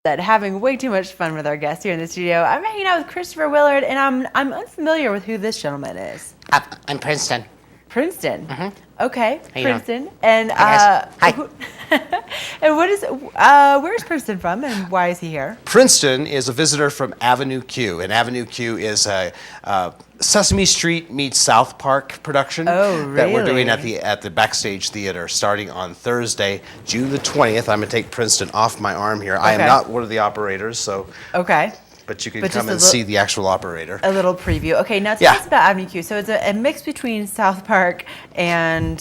that having way too much fun with our guests here in the studio. I'm hanging out with Christopher Willard, and I'm unfamiliar with who this gentleman is. I'm Princeton. Princeton. Mhm. Okay, How you Princeton. And Hi, guys. Hi. and where's Princeton from, and why is he here? Princeton is a visitor from Avenue Q, and Avenue Q is a Sesame Street meets South Park production that we're doing at the Backstage Theater starting on Thursday, June the 20th. I'm going to take Princeton off my arm here. I am not one of the operators, so. Okay. But you can come and see the actual operator. A little preview. Okay, now tell us about Avenue Q. So it's a mix between South Park and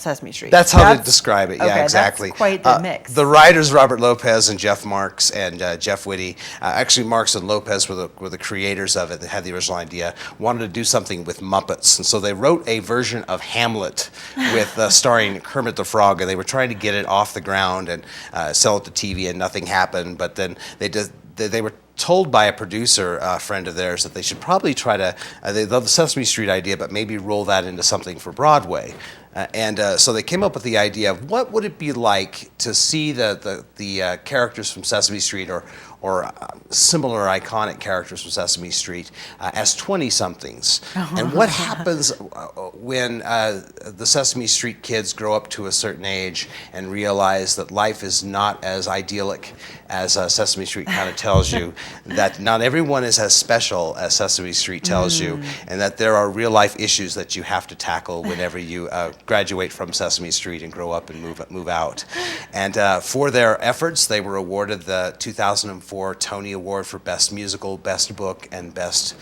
Sesame Street. That's how they describe it. Yeah, exactly. That's quite the mix. The writers, Robert Lopez and Jeff Marks and Jeff Whitty, actually Marks and Lopez were the creators of it. They had the original idea, wanted to do something with Muppets. And so they wrote a version of Hamlet with starring Kermit the Frog, and they were trying to get it off the ground and sell it to TV, and nothing happened. But then they were told by a producer friend of theirs that they should probably try to, they love the Sesame Street idea, but maybe roll that into something for Broadway. So they came up with the idea of what would it be like to see the characters from Sesame Street or similar iconic characters from Sesame Street as 20-somethings. And what happens when the Sesame Street kids grow up to a certain age and realize that life is not as idyllic as Sesame Street kind of tells you, that not everyone is as special as Sesame Street tells you, and that there are real-life issues that you have to tackle whenever you graduate from Sesame Street and grow up and move out. And for their efforts, they were awarded the 2004 Tony Award for Best Musical, Best Book, and Best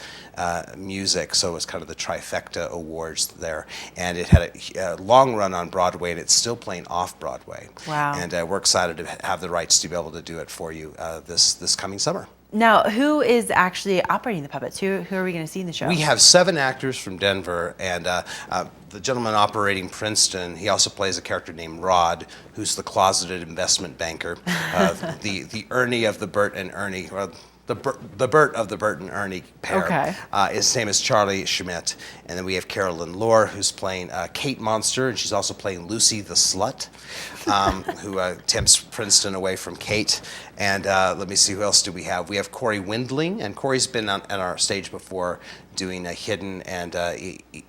Music. So it was kind of the trifecta awards there. And it had a long run on Broadway, and it's still playing off Broadway. Wow. And we're excited to have the rights to be able to do it for you this coming summer. Now, who is actually operating the puppets? Who are we going to see in the show? We have 7 actors from Denver, and the gentleman operating Princeton, he also plays a character named Rod, who's the closeted investment banker, the Ernie of the Bert and Ernie, or the Bert of the Bert and Ernie pair. Okay. His name is Charlie Schmidt, and then we have Carolyn Lohr, who's playing Kate Monster, and she's also playing Lucy the Slut, who tempts Princeton away from Kate. And let me see, who else do we have? We have Corey Windling, and Corey's been on our stage before doing Hidden and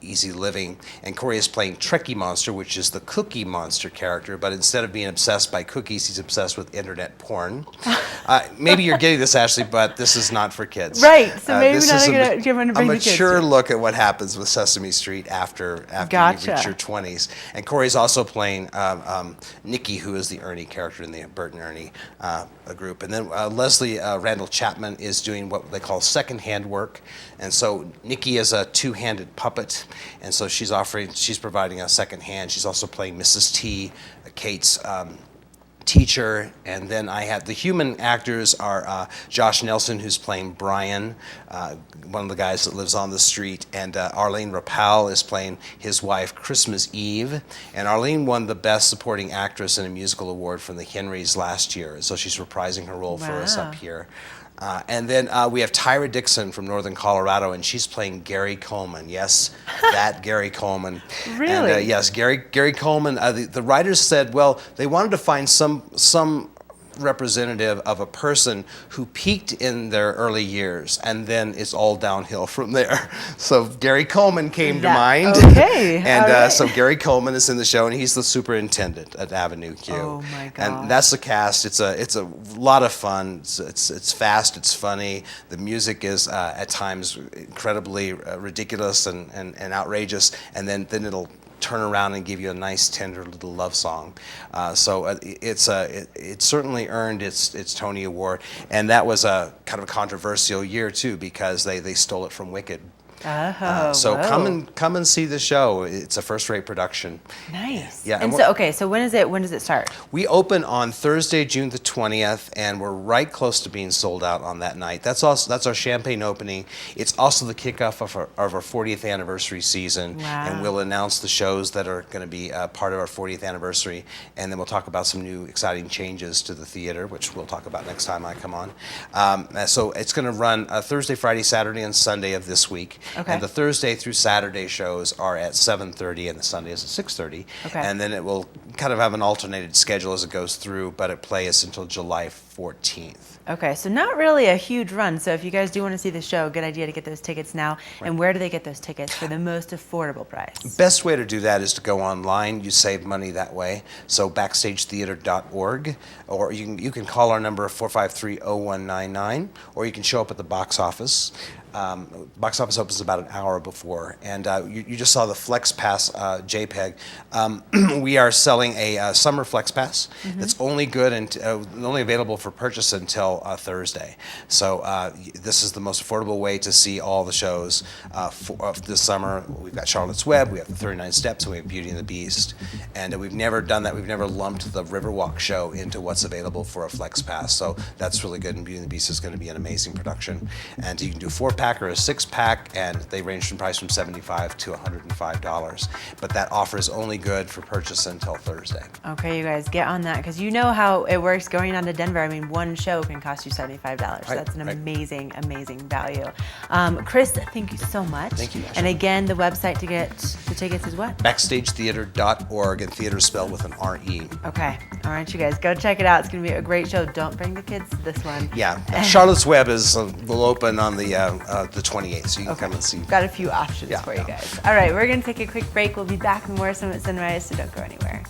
Easy Living. And Corey is playing Trekkie Monster, which is the Cookie Monster character, but instead of being obsessed by cookies, he's obsessed with internet porn. Maybe you're getting this, Ashley, but this is not for kids. Right, so maybe this not is a mature look at what happens with Sesame Street after you reach your 20s. And Corey's also playing Nikki, who is the Ernie character in the Bert and Ernie group. And then Leslie Randall Chapman is doing what they call second-hand work. And so Nikki is a two-handed puppet, and so she's providing a second hand. She's also playing Mrs. T, Kate's teacher. And then I have the human actors are Josh Nelson, who's playing Brian, one of the guys that lives on the street, and Arlene Rapal is playing his wife, Christmas Eve. And Arlene won the Best Supporting Actress in a Musical Award from the Henrys last year, so she's reprising her role for us up here. And then we have Tyra Dixon from Northern Colorado, and she's playing Gary Coleman. Yes, that Gary Coleman. Really? And yes, Gary Coleman. The writers said, well, they wanted to find some representative of a person who peaked in their early years, and then it's all downhill from there. So Gary Coleman came to mind. Okay. And so Gary Coleman is in the show, and he's the superintendent at Avenue Q. Oh my God. And that's the cast. It's a lot of fun. It's fast. It's funny. The music is at times incredibly ridiculous and outrageous, and then it'll turn around and give you a nice, tender little love song. So it certainly earned its Tony Award, and that was a kind of a controversial year too, because they stole it from Wicked. So come and see the show. It's a first-rate production. Nice. Yeah. And so when does it start? We open on Thursday, June the 20th, and we're right close to being sold out on that night. That's our Champagne opening. It's also the kickoff of our 40th anniversary season. Wow. And we'll announce the shows that are going to be part of our 40th anniversary, and then we'll talk about some new exciting changes to the theater, which we'll talk about next time I come on. So it's going to run Thursday, Friday, Saturday, and Sunday of this week. Okay. And the Thursday through Saturday shows are at 7:30, and the Sunday is at 6:30. Okay. And then it will kind of have an alternated schedule as it goes through, but it plays until July 14th. Okay, so not really a huge run. So if you guys do want to see the show, good idea to get those tickets now. Right. And where do they get those tickets for the most affordable price? Best way to do that is to go online. You save money that way. So backstagetheater.org, or you can call our number 453-0199, or you can show up at the box office. Box office opens about an hour before, and you just saw the Flex Pass JPEG. We are selling a summer Flex Pass. It's only good and only available for purchase until Thursday. So this is the most affordable way to see all the shows for this summer. We've got Charlotte's Web, we have the 39 Steps, and we have Beauty and the Beast. And we've never done that. We've never lumped the Riverwalk show into what's available for a Flex Pass. So that's really good, and Beauty and the Beast is going to be an amazing production. And you can do 4-pack or a 6-pack, and they range in price from $75 to $105. But that offer is only good for purchase until Thursday. Okay, you guys, get on that, because you know how it works going down to Denver. I mean, one show can cost you $75. So that's an amazing, amazing value. Chris, thank you so much. Thank you, Ashley. And again, the website to get the tickets is what? Backstagetheater.org, and theater is spelled with an R-E. Okay. All right, you guys, go check it out. It's going to be a great show. Don't bring the kids to this one. Yeah, Charlotte's Web will open on the 28th, so you can come and see. Got a few options for you guys. All right, we're going to take a quick break. We'll be back with more Summit Sunrise, so don't go anywhere.